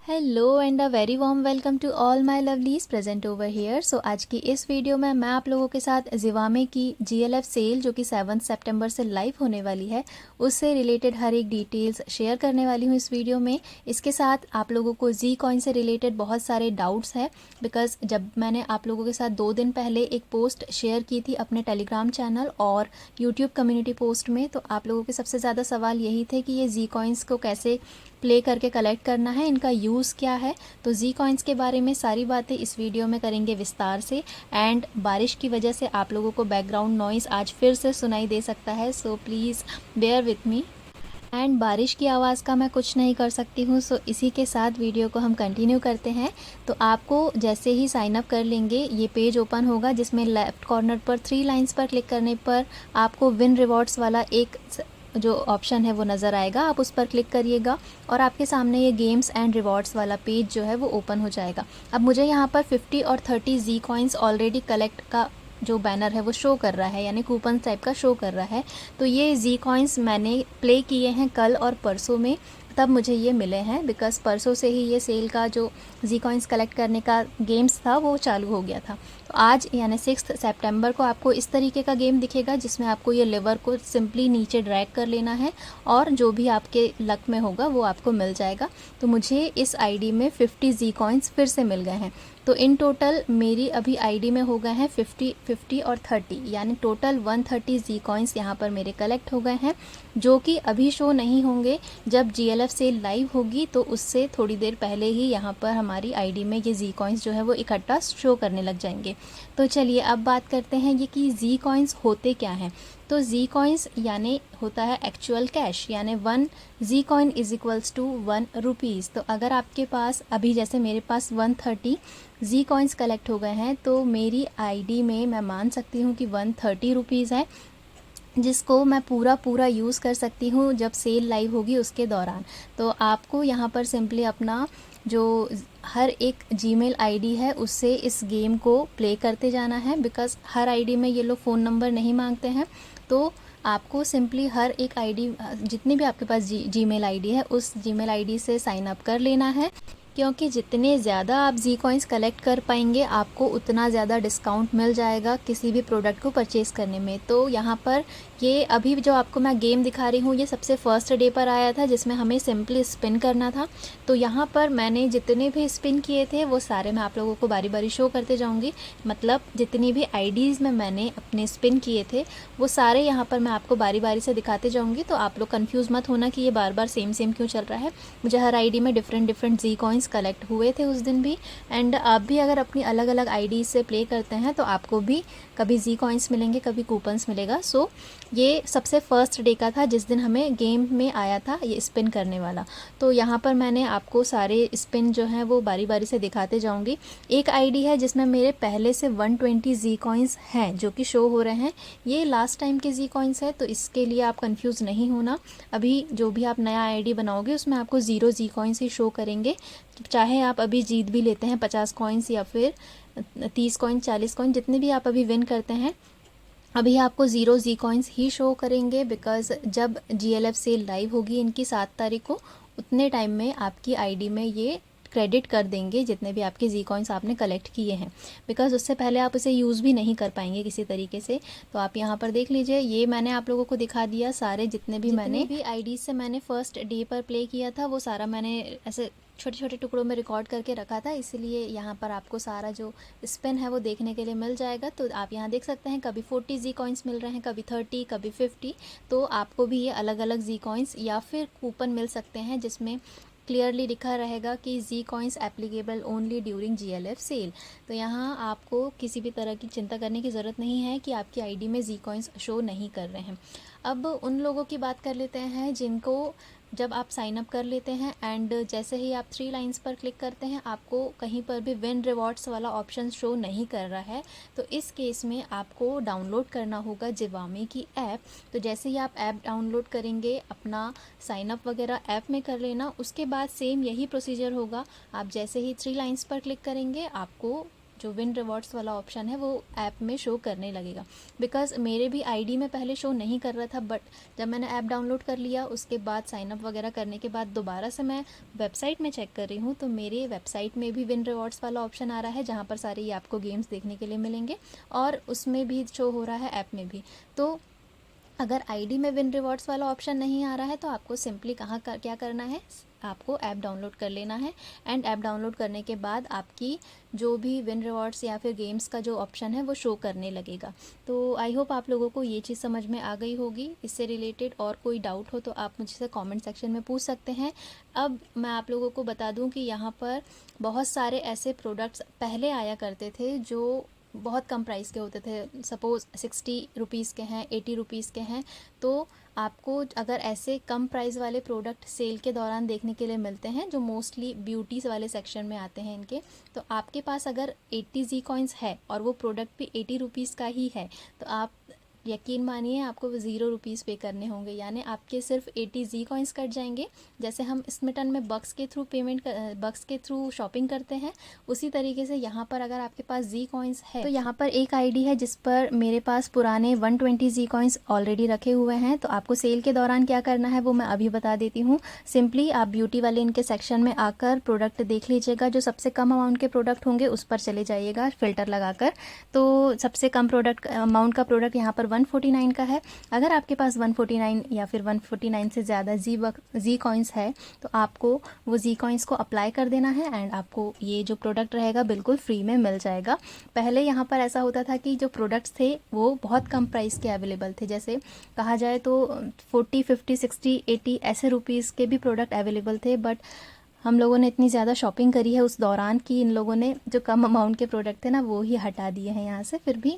Hello and a very warm welcome to all my lovelies present over here. So आज की इस video में मैं आप लोगों के साथ ज़िवामे की जीएलएफ सेल जो कि 7 सितंबर से लाइव होने वाली है उससे रिलेटेड हर एक डिटेल्स शेयर करने वाली हूँ इस वीडियो में। इसके साथ आप लोगों को जी कॉइन से रिलेटेड बहुत सारे डाउट्स हैं बिकॉज जब मैंने आप लोगों के साथ 2 दिन पहले एक पोस्ट शेयर की थी अपने टेलीग्राम चैनल और यूट्यूब कम्युनिटी पोस्ट में, तो आप लोगों के सबसे ज़्यादा सवाल यही थे कि ये जी कॉइन्स को कैसे प्ले करके कलेक्ट करना है, इनका यूज़ क्या है। तो जी कॉइन्स के बारे में सारी बातें इस वीडियो में करेंगे विस्तार से। एंड बारिश की वजह से आप लोगों को बैकग्राउंड नॉइज़ आज फिर से सुनाई दे सकता है, so please bear with me. And बारिश की आवाज़ का मैं कुछ नहीं कर सकती हूँ, सो इसी के साथ वीडियो को हम कंटिन्यू करते हैं। तो आपको जैसे ही साइन अप कर लेंगे ये पेज ओपन होगा जिसमें लेफ़्ट कॉर्नर पर 3 लाइंस पर क्लिक करने पर आपको विन रिवॉर्ड्स वाला एक जो ऑप्शन है वो नज़र आएगा। आप उस पर क्लिक करिएगा और आपके सामने ये गेम्स एंड रिवॉर्ड्स वाला पेज जो है वो ओपन हो जाएगा। अब मुझे यहाँ पर 50 और 30 जी कॉइन्स ऑलरेडी कलेक्ट का जो बैनर है वो शो कर रहा है, यानी कूपन टाइप का शो कर रहा है। तो ये जी कॉइन्स मैंने प्ले किए हैं कल और परसों में, तब मुझे ये मिले हैं बिकॉज़ परसों से ही ये सेल का जो जी कॉइन्स कलेक्ट करने का गेम्स था वो चालू हो गया था। तो आज यानी 6 सितंबर को आपको इस तरीके का गेम दिखेगा जिसमें आपको ये लिवर को सिंपली नीचे ड्रैग कर लेना है और जो भी आपके लक में होगा वो आपको मिल जाएगा। तो मुझे इस आईडी में 50 जी कॉइन्स फिर से मिल गए हैं। तो इन टोटल मेरी अभी आईडी में हो गए हैं 50, 50 और 30, यानी टोटल 130 जी कॉइन्स यहाँ पर मेरे कलेक्ट हो गए हैं, जो कि अभी शो नहीं होंगे। जब जीएलएफ सेल लाइव होगी तो उससे थोड़ी देर पहले ही यहाँ पर हमारी आईडी में ये जी कॉइन्स जो है वो इकट्ठा शो करने लग जाएंगे। तो चलिए अब बात करते हैं ये कि जी कॉइन्स होते क्या हैं। तो जी कॉइन्स यानी होता है एक्चुअल कैश, यानी 1 G coin is equals to 1 rupees. तो अगर आपके पास अभी जैसे मेरे पास 130 जी कॉइन्स कलेक्ट हो गए हैं तो मेरी आईडी में मैं मान सकती हूँ कि 130 रुपीज़ है, जिसको मैं पूरा यूज़ कर सकती हूँ जब सेल लाइव होगी उसके दौरान। तो आपको यहाँ पर सिंपली अपना जो हर एक जीमेल आईडी है उससे इस गेम को प्ले करते जाना है बिकॉज़ हर आईडी में ये लोग फ़ोन नंबर नहीं मांगते हैं। तो आपको सिंपली हर एक आईडी जितनी भी आपके पास जीमेल आईडी है उस जीमेल आईडी से साइन अप कर लेना है, क्योंकि जितने ज़्यादा आप जी कॉइन्स कलेक्ट कर पाएंगे आपको उतना ज़्यादा डिस्काउंट मिल जाएगा किसी भी प्रोडक्ट को परचेज़ करने में। तो यहाँ पर ये अभी जो आपको मैं गेम दिखा रही हूँ ये सबसे फर्स्ट डे पर आया था जिसमें हमें सिंपली स्पिन करना था। तो यहाँ पर मैंने जितने भी स्पिन किए थे वो सारे मैं आप लोगों को बारी बारी शो करते जाऊँगी, मतलब जितनी भी आईडीज़ में मैंने अपने स्पिन किए थे वो सारे यहाँ पर मैं आपको बारी बारी से दिखाते जाऊँगी। तो आप लोग कन्फ्यूज़ मत होना कि ये बार बार सेम क्यों चल रहा है। मुझे हर आईडी में डिफरेंट जी कॉइन्स कलेक्ट हुए थे उस दिन भी। एंड आप भी अगर अपनी अलग अलग आईडी से प्ले करते हैं तो आपको भी कभी जी कॉइन्स मिलेंगे, कभी कूपन्स मिलेगा। सो ये सबसे फर्स्ट डे का था जिस दिन हमें गेम में आया था ये स्पिन करने वाला। तो यहाँ पर मैंने आपको सारे स्पिन जो हैं वो बारी बारी से दिखाते जाऊँगी। एक आईडी है जिसमें मेरे पहले से 120 जी कॉइन्स हैं जो कि शो हो रहे हैं, ये लास्ट टाइम के जी कॉइन्स है, तो इसके लिए आप कंफ्यूज नहीं होना। अभी जो भी आप नया आईडी बनाओगे उसमें आपको 0 जी कॉइन्स ही शो करेंगे, चाहे आप अभी जीत भी लेते हैं 50 कॉइन्स या फिर 30 कॉइन 40 कॉइन, जितने भी आप अभी विन करते हैं अभी आपको 0 जी कॉइन्स ही शो करेंगे बिकॉज़ जब जीएलएफ सेल लाइव होगी इनकी 7 तारीख को, उतने टाइम में आपकी आईडी में ये क्रेडिट कर देंगे जितने भी आपके जी कॉइन्स आपने कलेक्ट किए हैं, बिकॉज़ उससे पहले आप उसे यूज़ भी नहीं कर पाएंगे किसी तरीके से। तो आप यहाँ पर देख लीजिए, ये मैंने आप लोगों को दिखा दिया सारे जितने भी आईडी से मैंने फर्स्ट डे पर प्ले किया था वो सारा मैंने ऐसे छोटे छोटे टुकड़ों में रिकॉर्ड करके रखा था, इसलिए यहाँ पर आपको सारा जो स्पिन है वो देखने के लिए मिल जाएगा। तो आप यहाँ देख सकते हैं कभी 40 जी कॉइन्स मिल रहे हैं, कभी 30, कभी 50। तो आपको भी ये अलग अलग जी कॉइन्स या फिर कूपन मिल सकते हैं जिसमें क्लियरली लिखा रहेगा कि G coins applicable only during GLF sale. तो यहाँ आपको किसी भी तरह की चिंता करने की ज़रूरत नहीं है कि आपकी आईडी में जी कॉइन्स शो नहीं कर रहे हैं। अब उन लोगों की बात कर लेते हैं जिनको जब आप साइन अप कर लेते हैं एंड जैसे ही आप 3 लाइंस पर क्लिक करते हैं आपको कहीं पर भी विन रिवॉर्ड्स वाला ऑप्शन शो नहीं कर रहा है। तो इस केस में आपको डाउनलोड करना होगा ज़िवामे की ऐप। तो जैसे ही आप ऐप डाउनलोड करेंगे अपना साइन अप वगैरह ऐप में कर लेना, उसके बाद सेम यही प्रोसीजर होगा। आप जैसे ही 3 लाइंस पर क्लिक करेंगे आपको जो विन रिवॉर्ड्स वाला ऑप्शन है वो ऐप में शो करने लगेगा। बिकॉज़ मेरे भी आईडी में पहले शो नहीं कर रहा था, बट जब मैंने ऐप डाउनलोड कर लिया उसके बाद साइन अप वगैरह करने के बाद दोबारा से मैं वेबसाइट में चेक कर रही हूँ, तो मेरे वेबसाइट में भी विन रिवॉर्ड्स वाला ऑप्शन आ रहा है, जहाँ पर सारे ये आपको गेम्स देखने के लिए मिलेंगे और उसमें भी शो हो रहा है ऐप में भी। तो अगर आईडी में विन रिवॉर्ड्स वाला ऑप्शन नहीं आ रहा है तो आपको सिंपली क्या करना है, आपको ऐप डाउनलोड कर लेना है। एंड ऐप डाउनलोड करने के बाद आपकी जो भी विन रिवॉर्ड्स या फिर गेम्स का जो ऑप्शन है वो शो करने लगेगा। तो आई होप आप लोगों को ये चीज़ समझ में आ गई होगी। इससे रिलेटेड और कोई डाउट हो तो आप मुझसे कमेंट सेक्शन में पूछ सकते हैं। अब मैं आप लोगों को बता दूं कि यहाँ पर बहुत सारे ऐसे प्रोडक्ट्स पहले आया करते थे जो बहुत कम प्राइस के होते थे। सपोज़ 60 रुपीज़ के हैं, 80 रुपीज़ के हैं। तो आपको अगर ऐसे कम प्राइस वाले प्रोडक्ट सेल के दौरान देखने के लिए मिलते हैं, जो मोस्टली ब्यूटीज़ वाले सेक्शन में आते हैं इनके, तो आपके पास अगर 80 जी कॉइन्स है और वो प्रोडक्ट भी 80 रुपीज़ का ही है, तो आप यकीन मानिए आपको 0 रुपीज़ पे करने होंगे। यानी आपके सिर्फ 80 जी कॉइन्स कट जाएंगे। जैसे हम स्मिटन में बक्स के थ्रू शॉपिंग करते हैं, उसी तरीके से यहाँ पर अगर आपके पास जी कॉइन्स है तो यहाँ पर एक आईडी है जिस पर मेरे पास पुराने 120 जी कॉइन्स ऑलरेडी रखे हुए हैं। तो आपको सेल के दौरान क्या करना है वो मैं अभी बता देती हूँ। सिंपली आप ब्यूटी वाले इनके सेक्शन में आकर प्रोडक्ट देख लीजिएगा, जो सबसे कम अमाउंट के प्रोडक्ट होंगे उस पर चले जाइएगा फ़िल्टर लगाकर। तो सबसे कम अमाउंट का प्रोडक्ट यहाँ पर 149 का है। अगर आपके पास 149 या फिर 149 से ज़्यादा जी कॉइन्स है तो आपको वो जी कॉइन्स को अप्लाई कर देना है एंड आपको ये जो प्रोडक्ट रहेगा बिल्कुल फ्री में मिल जाएगा। पहले यहाँ पर ऐसा होता था कि जो प्रोडक्ट्स थे वो बहुत कम प्राइस के अवेलेबल थे। जैसे कहा जाए तो 40, 50, 60, 80 ऐसे रुपीज़ के भी प्रोडक्ट अवेलेबल थे। बट हम लोगों ने इतनी ज़्यादा शॉपिंग करी है उस दौरान कि इन लोगों ने जो कम अमाउंट के प्रोडक्ट थे ना वो ही हटा दिए हैं यहाँ से। फिर भी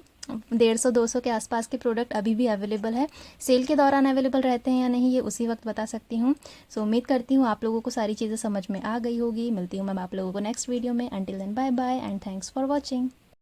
150-200 के आसपास के प्रोडक्ट अभी भी अवेलेबल है। सेल के दौरान अवेलेबल रहते हैं या नहीं ये उसी वक्त बता सकती हूँ। सो उम्मीद करती हूँ आप लोगों को सारी चीज़ें समझ में आ गई होगी। मिलती हूँ मैं आप लोगों को नेक्स्ट वीडियो में। Until then bye bye and thanks for watching.